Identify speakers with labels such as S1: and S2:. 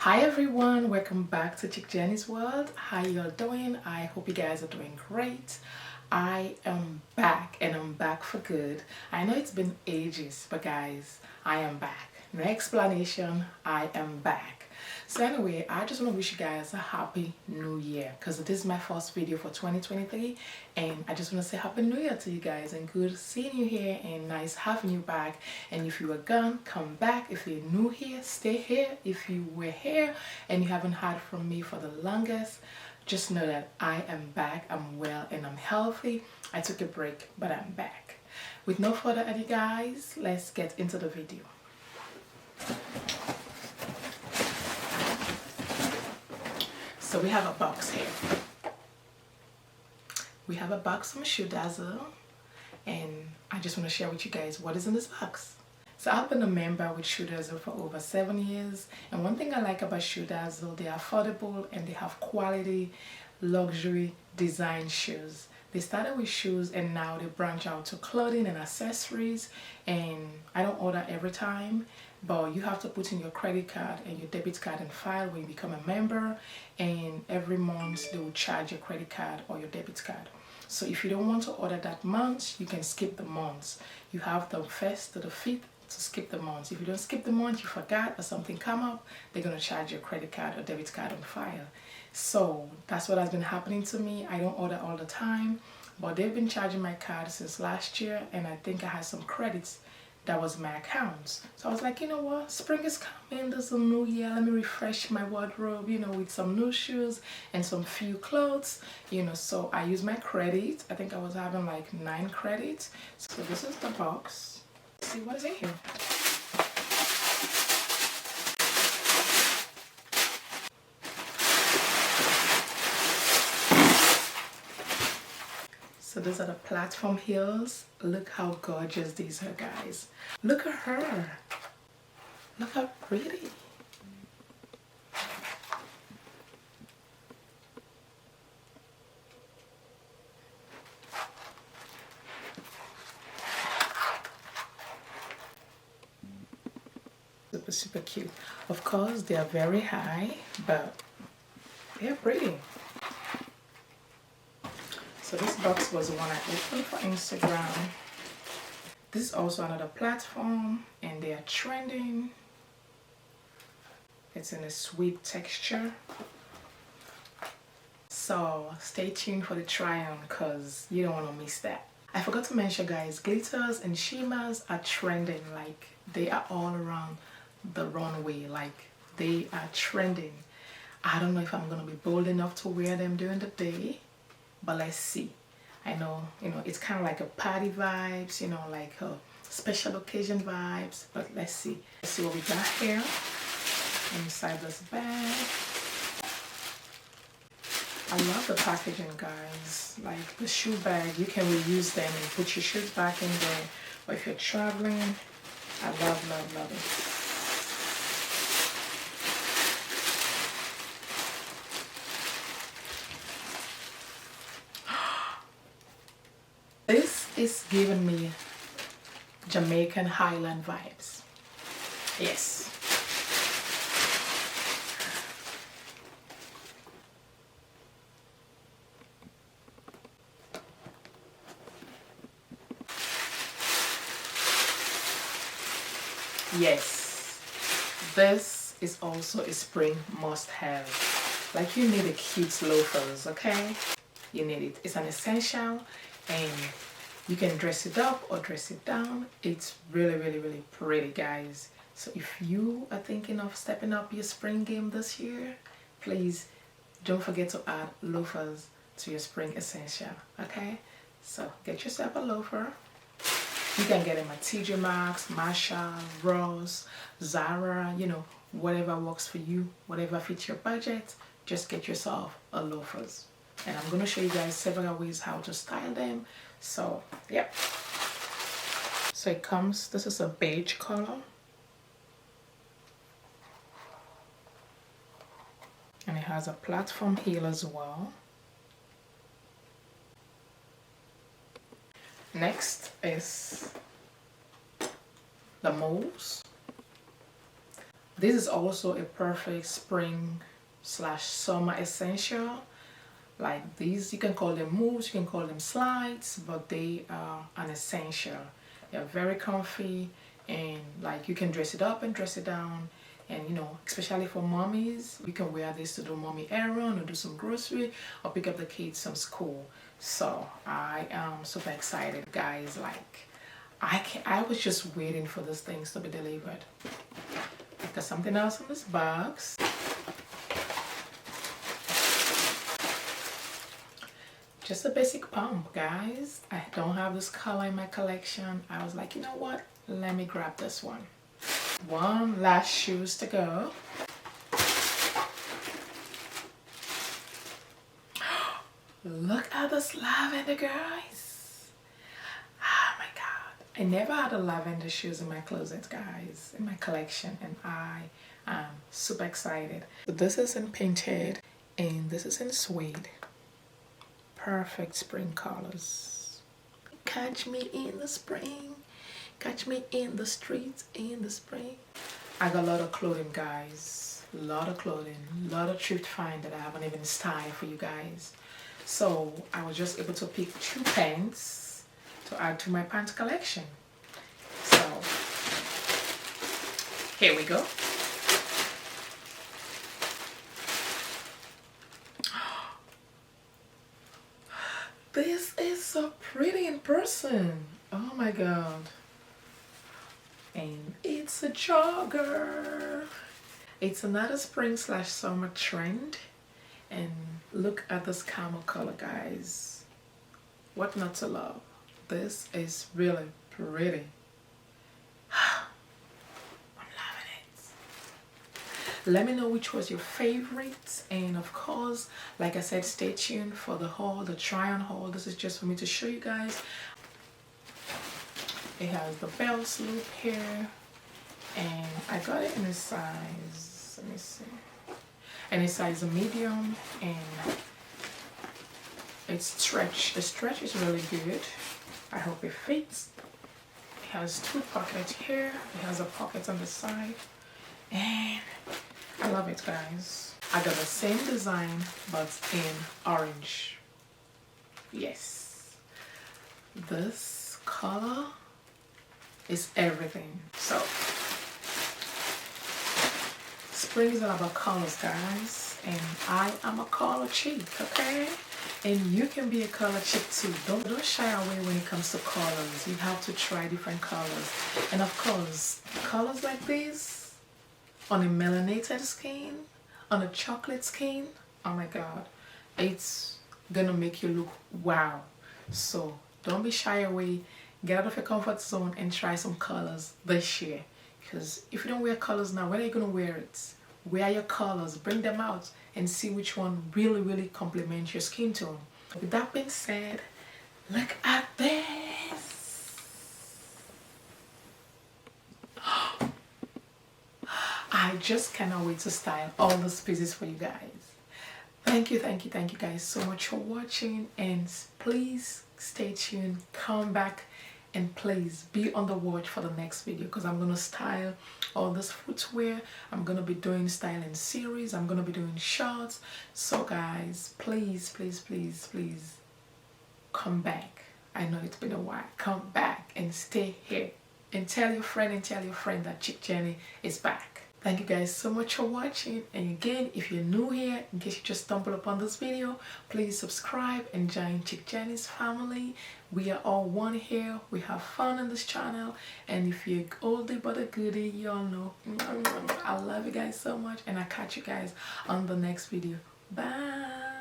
S1: Hi everyone, welcome back to Chick Jenny's World. How you all doing? I hope you guys are doing great. I am back and I'm back for good. I know it's been ages, but guys, I am back. No explanation, I am back. So anyway, I just want to wish you guys a happy new year because this is my first video for 2023 and I just want to say happy new year to you guys and good seeing you here and nice having you back. And if you were gone, come back. If you're new here, stay here. If you were here and you haven't heard from me for the longest, just know that I am back, I'm well and I'm healthy. I took a break, but I'm back. With no further ado guys, let's get into the video. So we have a box here. We have a box from Shoe Dazzle and I just want to share with you guys what is in this box. So I've been a member with Shoe Dazzle for over 7 years, and one thing I like about Shoe Dazzle, they're affordable and they have quality luxury design shoes. They started with shoes and now they branch out to clothing and accessories, and I don't order every time, but you have to put in your credit card and your debit card and file when you become a member, and every month they will charge your credit card or your debit card. So if you don't want to order that month, you can skip the months. You have the 1st to the 5th to skip the months. If you don't skip the month, you forgot or something come up, they're going to charge your credit card or debit card on file. So that's what has been happening to me. I don't order all the time, but they've been charging my card since last year, and I think I had some credits that was my accounts. So I was like, you know what, spring is coming, there's a new year, let me refresh my wardrobe, you know, with some new shoes and some few clothes, you know. So I used my credit. I think I was having like 9 credits. So this is the box. Let's see what is in here. So these are the platform heels. Look how gorgeous these are, guys. Look at her. Look how pretty. Super, super cute. Of course, they are very high, but they're pretty. So this box was the one I opened for Instagram. This is also another platform and they are trending. It's in a sweet texture. So stay tuned for the try on because you don't want to miss that. I forgot to mention guys, glitters and shimmers are trending. Like they are all around the runway. Like they are trending. I don't know if I'm going to be bold enough to wear them during the day, but let's see. I know, you know, it's kind of like a party vibes, you know, like a special occasion vibes, but let's see. Let's see what we got here inside this bag. I love the packaging, guys. Like the shoe bag, you can reuse them and put your shoes back in there. Or if you're traveling, I love, love, love it. This is giving me Jamaican Highland vibes. Yes. Yes. This is also a spring must-have. Like you need a cute loafers, okay? You need it. It's an essential. And you can dress it up or dress it down. It's really, really, really pretty, guys. So if you are thinking of stepping up your spring game this year, please don't forget to add loafers to your spring essential, okay? So get yourself a loafer. You can get them at TJ Maxx, Marshall, Ross, Zara, you know, whatever works for you, whatever fits your budget, just get yourself a loafers. And I'm going to show you guys several ways how to style them. So, yep. So it comes, this is a beige color. And it has a platform heel as well. Next is the moles. This is also a perfect spring slash summer essential. Like these, you can call them moves, you can call them slides, but they are an essential. They're very comfy, and like you can dress it up and dress it down. And you know, especially for mommies, you can wear this to do mommy errand or do some grocery or pick up the kids from school. So I am super excited, guys. Like I was just waiting for these things to be delivered. There's something else in this box. Just a basic pump, guys. I don't have this color in my collection. I was like, you know what? Let me grab this one. One last shoes to go. Look at this lavender, guys. Oh my god. I never had a lavender shoes in my closet, guys, in my collection, and I am super excited. So this is in painted and this is in suede. Perfect spring colors. Catch me in the spring. Catch me in the streets in the spring. I got a lot of clothing, guys. A lot of clothing. A lot of thrift find that I haven't even styled for you guys. So I was just able to pick 2 pants to add to my pants collection. So here we go. This is so pretty in person. Oh my god. And it's a jogger. It's another spring slash summer trend. And look at this camel color, guys. What not to love? This is really pretty. Let me know which was your favorite, and of course, like I said, stay tuned for the haul, the try on haul. This is just for me to show you guys. It has the belt loop here, and I got it in a size, let me see, and a size medium, and it's stretch. The stretch is really good. I hope it fits. It has 2 pockets here. It has a pocket on the side, and I love it, guys. I got the same design but in orange. Yes, this color is everything. So spring is all about colors, guys, and I am a color chick, okay? And you can be a color chick too. Don't shy away when it comes to colors. You have to try different colors, and of course colors like this on a melanated skin, on a chocolate skin, oh my god, it's gonna make you look wow. So don't be shy away. Get out of your comfort zone and try some colors this year, because if you don't wear colors now, when are you gonna wear it? Wear your colors, bring them out, and see which one really complements your skin tone. With that being said, look at this. I just cannot wait to style all those pieces for you guys. Thank you guys so much for watching, and please stay tuned, come back, and please be on the watch for the next video, because I'm gonna style all this footwear. I'm gonna be doing styling series. I'm gonna be doing shorts. So guys, please come back. I know it's been a while. Come back and stay here, and tell your friend that Chick Jenny is back. Thank you guys so much for watching, and again, if you're new here, in case you just stumbled upon this video, please subscribe and join Chick Jenny's family. We are all one here. We have fun on this channel, and if you're oldie but a goodie, you all know I love you guys so much, and I'll catch you guys on the next video. Bye.